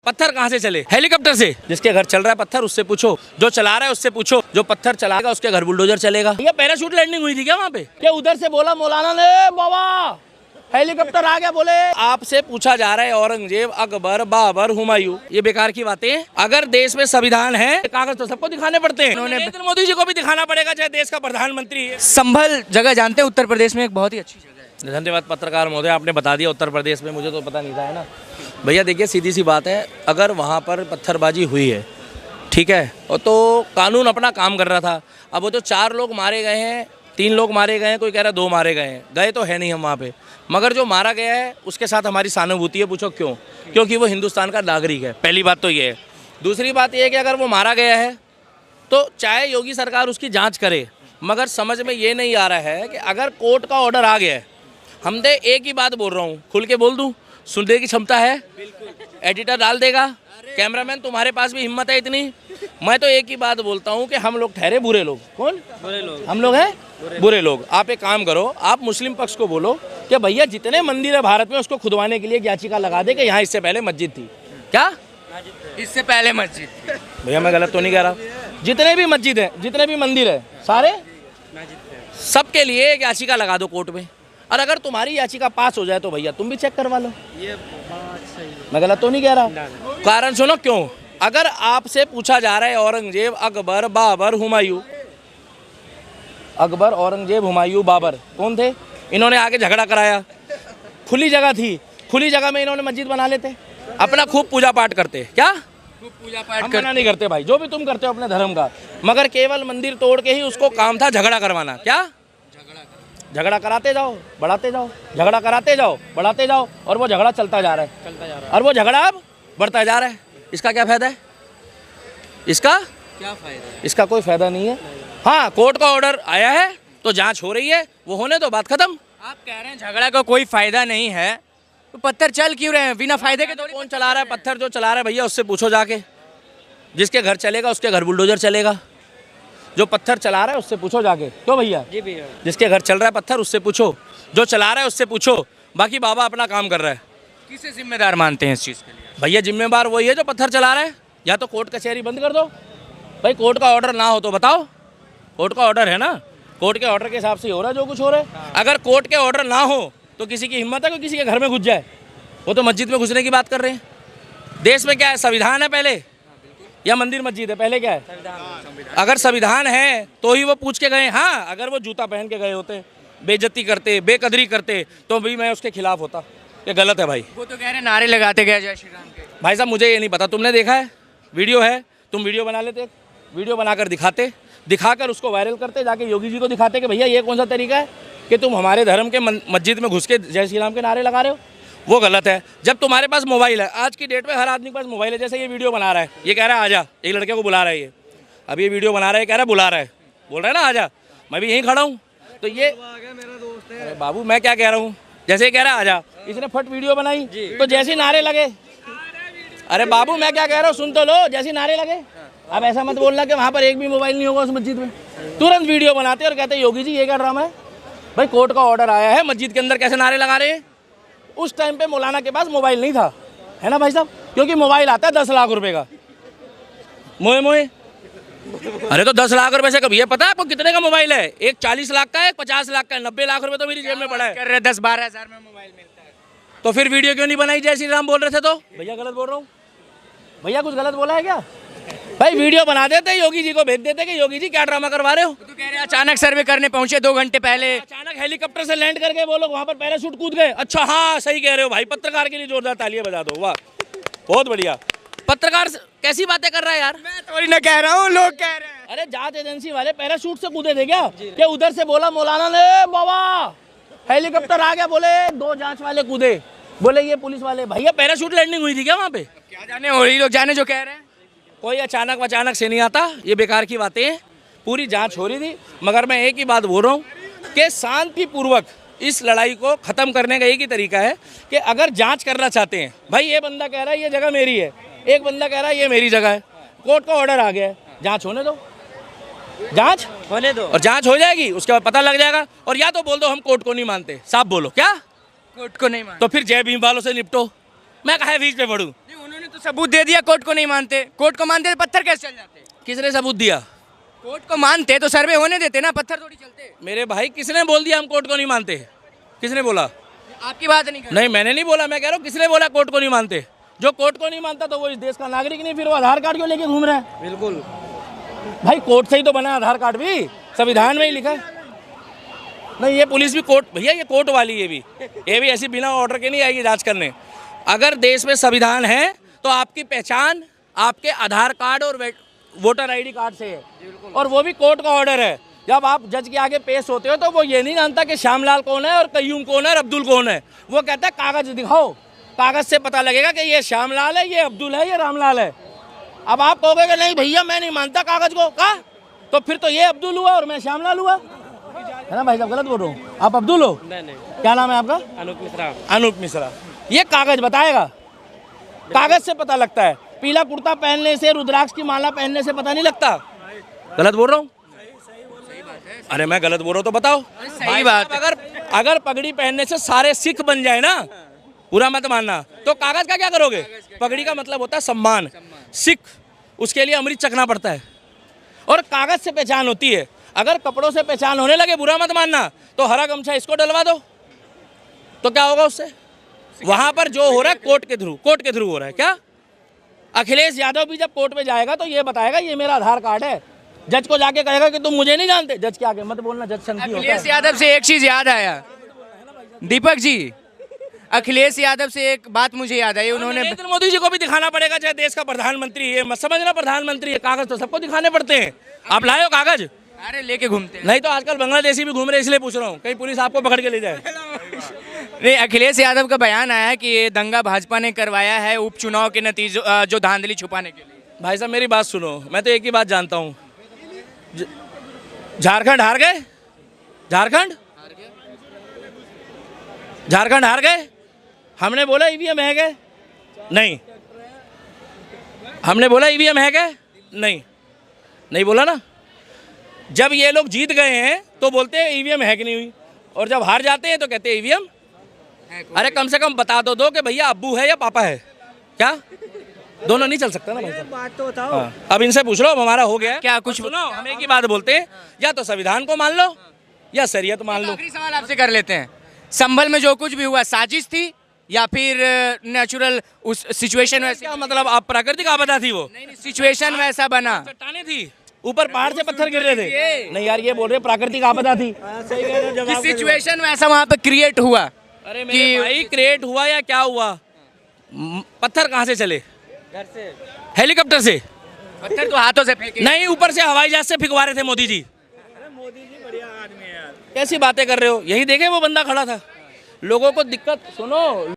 पत्थर कहाँ से चले? हेलीकॉप्टर से। जिसके घर चल रहा है पत्थर उससे पूछो, जो चला रहा है उससे पूछो, जो पत्थर चलाएगा उसके घर बुलडोजर चलेगा। ये पैराशूट लैंडिंग हुई थी क्या वहाँ पे? क्या उधर से बोला मौलाना ने बाबा हेलीकॉप्टर आ गया, बोले आपसे पूछा जा रहा है औरंगजेब, अकबर, बाबर, हुमायूं, ये बेकार की बातें। अगर देश में संविधान है कागज तो सबको दिखाने पड़ते हैं। नरेंद्र मोदी जी को भी दिखाना पड़ेगा, चाहे देश का प्रधानमंत्री है। संभल जगह जानते हैं उत्तर प्रदेश में, एक बहुत ही अच्छी जगह है। धन्यवाद पत्रकार महोदय, आपने बता दिया उत्तर प्रदेश में, मुझे तो पता नहीं था, है ना भैया। देखिए सीधी सी बात है, अगर वहाँ पर पत्थरबाजी हुई है, ठीक है, और तो कानून अपना काम कर रहा था। अब वो जो 4 लोग मारे गए हैं, 3 लोग मारे गए हैं, कोई कह रहा है 2 मारे गए हैं, गए तो है नहीं हम वहाँ पे, मगर जो मारा गया है उसके साथ हमारी सहानुभूति है। पूछो क्यों? क्योंकि वो हिंदुस्तान का नागरिक है। पहली बात तो ये है। दूसरी बात ये है कि अगर वो मारा गया है तो चाहे योगी सरकार उसकी जाँच करे, मगर समझ में ये नहीं आ रहा है कि अगर कोर्ट का ऑर्डर आ गया है, हम दे एक ही बात बोल रहा हूँ, खुल के बोल दूँ, सुनने की क्षमता है, एडिटर डाल देगा, कैमरामैन तुम्हारे पास भी हिम्मत है इतनी। मैं तो एक ही बात बोलता हूँ कि हम लोग ठहरे बुरे लोग। कौन बुरे लोग? हम लोग हैं बुरे लोग। आप एक काम करो, आप मुस्लिम पक्ष को बोलो कि भैया जितने मंदिर है भारत में उसको खुदवाने के लिए एक याचिका लगा दे कि यहाँ इससे पहले मस्जिद थी। क्या इससे पहले मस्जिद? भैया मैं गलत तो नहीं कह रहा? जितने भी मस्जिद है, जितने भी मंदिर है, सारे सबके लिए एक याचिका लगा दो कोर्ट में, और अगर तुम्हारी याचिका पास हो जाए तो भैया तुम भी चेक करवा लो। ये बात सही है, मैं गलत तो नहीं कह रहा? कारण सुनो क्यों। अगर आपसे पूछा जा रहा है औरंगजेब, अकबर, बाबर, हुमायूं, अकबर, औरंगजेब, हुमायूं, बाबर कौन थे? इन्होंने आके झगड़ा कराया, खुली जगह थी, खुली जगह में इन्होंने मस्जिद बना लेते, अपना खूब पूजा पाठ करते। क्या खूब पूजा पाठ हम मना नहीं करते भाई, जो भी तुम करते हो अपने धर्म का, मगर केवल मंदिर तोड़ के ही उसको काम था झगड़ा करवाना। क्या झगड़ा कराते जाओ, बढ़ाते जाओ, झगड़ा कराते जाओ, बढ़ाते जाओ, और वो झगड़ा चलता जा रहा है, और वो झगड़ा अब बढ़ता जा रहा है। इसका क्या फायदा है? इसका क्या फायदा है? इसका कोई फायदा नहीं है। हाँ, कोर्ट का ऑर्डर आया है तो जांच हो रही है, वो होने दो, बात खत्म। आप कह रहे हैं झगड़ा का कोई फायदा नहीं है, तो पत्थर चल क्यों रहे हैं बिना फायदे के? कौन चला रहा है पत्थर? जो चला रहा है भैया उससे पूछो जाके, जिसके घर चलेगा उसके घर बुलडोजर चलेगा। जो पत्थर चला रहा है उससे पूछो जाके। क्यों भैया? जी भैया। जिसके घर चल रहा है पत्थर उससे पूछो, जो चला रहा है उससे पूछो, बाकी बाबा अपना काम कर रहा है। किसे जिम्मेदार मानते हैं इस चीज़ के लिए? भैया जिम्मेदार वही है जो पत्थर चला रहा है। या तो कोर्ट कचहरी बंद कर दो भाई, कोर्ट का ऑर्डर ना हो तो बताओ, कोर्ट का ऑर्डर है ना, कोर्ट के ऑर्डर के हिसाब से हो रहा है जो कुछ हो रहा है। अगर कोर्ट के ऑर्डर ना हो तो किसी की हिम्मत है कोई किसी के घर में घुस जाए? वो तो मस्जिद में घुसने की बात कर रहे हैं। देश में क्या है, संविधान है पहले या मंदिर मस्जिद है? पहले क्या है? अगर संविधान है तो ही वो पूछ के गए। हाँ, अगर वो जूता पहन के गए होते, बेइज्जती करते, बेकदरी करते, तो भी मैं उसके खिलाफ होता। ये गलत है भाई। वो तो कह रहे हैं नारे लगाते गए जय श्री राम के। भाई साहब मुझे ये नहीं पता, तुमने देखा है? वीडियो है, तुम वीडियो बना लेते, वीडियो बनाकर दिखाते, दिखाकर उसको वायरल करते, जाके योगी जी को दिखाते कि भैया ये कौन सा तरीका है कि तुम हमारे धर्म के मस्जिद में घुस के जय श्री राम के नारे लगा रहे हो। वो गलत है। जब तुम्हारे पास मोबाइल है, आज की डेट में हर आदमी के पास मोबाइल है, जैसे ये वीडियो बना रहा है, ये कह रहा है आजा, एक लड़के को बुला रहा है, ये अब ये वीडियो बना रहा है, कह रहा है बुला रहा है, बोल रहा है ना आजा, मैं भी यहीं खड़ा हूँ, तो ये मेरा दोस्त है। बाबू मैं क्या कह रहा हूँ, जैसे ही कह रहा है आजा, इसने फट वीडियो बनाई तो जैसे नारे लगे। अरे बाबू मैं क्या कह रहा हूँ सुन तो लो, जैसे नारे लगे। अब ऐसा मत बोलना कि वहाँ पर एक भी मोबाइल नहीं होगा उस मस्जिद में। तुरंत वीडियो बनाते और कहते योगी जी ये क्या ड्रामा है? भाई कोर्ट का ऑर्डर आया है, मस्जिद के अंदर कैसे नारे लगा रहे हैं? उस टाइम पे मौलाना के पास मोबाइल नहीं था, है ना भाई साहब, क्योंकि मोबाइल आता है 10 लाख रुपए का, मोए मोए। अरे तो 10 लाख रुपए से कभी ये पता है आपको कितने का मोबाइल है? एक 40 लाख का है, 50 लाख का है, 90 लाख रुपए तो मेरी जेब में पड़ा है। कर रहे 10-12 हज़ार में मोबाइल मिलता है, तो फिर वीडियो क्यों नहीं बनाई? जय श्री राम बोल रहे थे तो भैया गलत बोल रहा हूँ? भैया कुछ गलत बोला है क्या? भाई वीडियो बना देते, योगी जी को भेज देते कि योगी जी क्या ड्रामा करवा रहे हो। तो कह रहे हैं अचानक सर्वे करने पहुंचे 2 घंटे पहले, अचानक हेलीकॉप्टर से लैंड करके वो लोग वहाँ पर पैराशूट कूद गए। अच्छा हाँ सही कह रहे हो भाई, पत्रकार के लिए जोरदार तालियां बजा दो, वाह बहुत बढ़िया। पत्रकार कैसी बातें कर रहा है यार? मैं थोड़ी ना कह रहा हूँ, लोग कह रहे हैं। अरे जांच एजेंसी वाले पैराशूट से कूदे थे क्या? क्या उधर से बोला मौलाना ने बाबा हेलीकॉप्टर आ गया, बोले 2 जांच वाले कूदे, बोले ये पुलिस वाले। भैया पैराशूट लैंडिंग हुई थी क्या वहाँ पे? क्या जाने, हो रही लोग जाने जो कह रहे हैं। कोई अचानक से नहीं आता, ये बेकार की बातें हैं। पूरी जांच हो रही थी, मगर मैं एक ही बात बोल रहा हूँ कि शांतिपूर्वक इस लड़ाई को ख़त्म करने का एक ही तरीका है कि अगर जांच करना चाहते हैं, भाई ये बंदा कह रहा है ये जगह मेरी है, एक बंदा कह रहा है ये मेरी जगह है, कोर्ट का ऑर्डर आ गया है, जांच होने दो, जांच होने दो, और जांच हो जाएगी, उसके बाद पता लग जाएगा। और या तो बोल दो हम कोर्ट को नहीं मानते, साफ बोलो। क्या कोर्ट को नहीं मानते? तो फिर जय भीम वालों से निपटो, मैं कहा बीच पे पढ़ूं। उन्होंने तो सबूत दे दिया, कोर्ट को नहीं मानते, कोर्ट को मानते तो पत्थर कैसे चल जाते? किसने सबूत दिया? कोर्ट को मानते तो सर्वे होने देते ना, पत्थर थोड़ी चलते। मेरे भाई किसने बोल दिया हम कोर्ट को नहीं मानते? किसने बोला? आपकी बात नहीं कर नहीं, मैंने नहीं बोला, मैं कह रहा हूँ किसने बोला कोर्ट को नहीं मानते? जो कोर्ट को नहीं मानता तो वो इस देश का नागरिक नहीं, फिर वो आधार कार्ड क्यों लेके घूम रहा है? बिल्कुल भाई कोर्ट से ही तो बना आधार कार्ड भी, संविधान में ही लिखा है। नहीं, ये पुलिस भी कोर्ट, भैया ये कोर्ट वाली, ये भी ऐसी बिना ऑर्डर के नहीं आएगी जांच करने। अगर देश में संविधान है तो आपकी पहचान आपके आधार कार्ड और वोटर आईडी कार्ड से है, और वो भी कोर्ट का ऑर्डर है। जब आप जज के आगे पेश होते हो तो वो ये नहीं जानता कि श्यामलाल कौन है और कयूम कौन है और अब्दुल कौन है। वो कहता है कागज दिखाओ, कागज से पता लगेगा कि ये श्यामलाल है, ये अब्दुल है, ये रामलाल है। अब आप कहोगे कि नहीं भैया मैं नहीं मानता कागज को, कहा तो फिर तो ये अब्दुल हुआ और मैं श्यामलाल हुआ, है ना भाई साहब? गलत बोल रहा हूँ? आप अब्दुल हो? नहीं क्या नाम है आपका? अनूप मिश्रा। अनूप मिश्रा। ये कागज बताएगा, कागज से पता लगता है। पीला कुर्ता पहनने से, रुद्राक्ष की माला पहनने से पता नहीं लगता। गलत बोल रहा हूँ? अरे मैं गलत बोल रहा हूँ तो बताओ। सही बात है। अगर पगड़ी पहनने से सारे सिख बन जाए ना, बुरा मत मानना, तो कागज का क्या करोगे? पगड़ी का मतलब होता है सम्मान। सिख, उसके लिए अमृत चखना पड़ता है, और कागज से पहचान होती है। अगर कपड़ों से पहचान होने लगे, बुरा मत मानना, तो हरा गमछा इसको डलवा दो, तो क्या होगा उससे? वहां पर जो हो रहा है कोर्ट के थ्रू हो रहा है। क्या अखिलेश यादव भी जब कोर्ट में जाएगा तो ये बताएगा ये मेरा आधार कार्ड है। जज को जाके कहेगा कि तुम मुझे नहीं जानते, जज के आगे मत बोलना, जज संकी होता अखिलेश है। यादव से एक चीज याद आया दीपक जी, अखिलेश यादव से एक बात मुझे याद आई, उन्होंने नरेंद्र मोदी जी को भी दिखाना पड़ेगा, चाहे देश का प्रधानमंत्री है, मत समझना प्रधानमंत्री है, कागज तो सबको दिखाने पड़ते हैं। आप लाए हो कागज? अरे लेके घूमते हैं। नहीं तो आजकल बांग्लादेशी भी घूम रहे, इसलिए पूछ रहा हूँ, कहीं पुलिस आपको पकड़ के ले जाए। नहीं, अखिलेश यादव का बयान आया है कि ये दंगा भाजपा ने करवाया है उपचुनाव के नतीजों जो धांधली छुपाने के लिए। भाई साहब मेरी बात सुनो, मैं तो एक ही बात जानता हूँ, झारखंड हार गए, झारखंड हार गए। हमने बोला ईवीएम है गए? नहीं। हमने बोला ईवीएम है गए? नहीं बोला ना। जब ये लोग जीत गए हैं तो बोलते हैं ईवीएम है कि नहीं हुई, और जब हार जाते हैं तो कहते हैं ईवीएम। अरे कम से कम बता दो कि भैया अब्बू है या पापा है, क्या दोनों नहीं चल सकता ना भाई साहब? बात तो बताओ। हाँ। अब इनसे पूछ लो, अब हमारा हो गया है। क्या कुछ सुनो, हम एक ही बात बोलते हैं, या तो संविधान को मान लो या शरीयत मान लो। आखिरी सवाल आपसे कर लेते हैं, संभल में जो कुछ भी हुआ साजिश थी या फिर नेचुरल उस सिचुएशन वैसे? क्या मतलब? आप प्राकृतिक आपदा थी वो? नहीं, सिचुएशन वैसा बना। चट्टाने थी, ऊपर पहाड़ से पत्थर गिर रहे थे। नहीं यार, ये बोल रहे प्राकृतिक आपदा थी। सही कह रहे हो, जवाब दे दो। सिचुएशन वैसा वहाँ पे क्रिएट हुआ। अरे मेरे भाई, क्रिएट हुआ या क्या हुआ? पत्थर कहाँ से चले? घर से। हेलीकॉप्टर से? पत्थर तो हाथों से फेंके। नहीं, ऊपर से हवाई जहाज से फिकवा रहे थे मोदी जी। अरे मोदी जी बढ़िया आदमी है यार। कैसी बातें कर रहे हो? यही देखे वो बंदा खड़ा था। लोगों को दिक्कत, सुनो।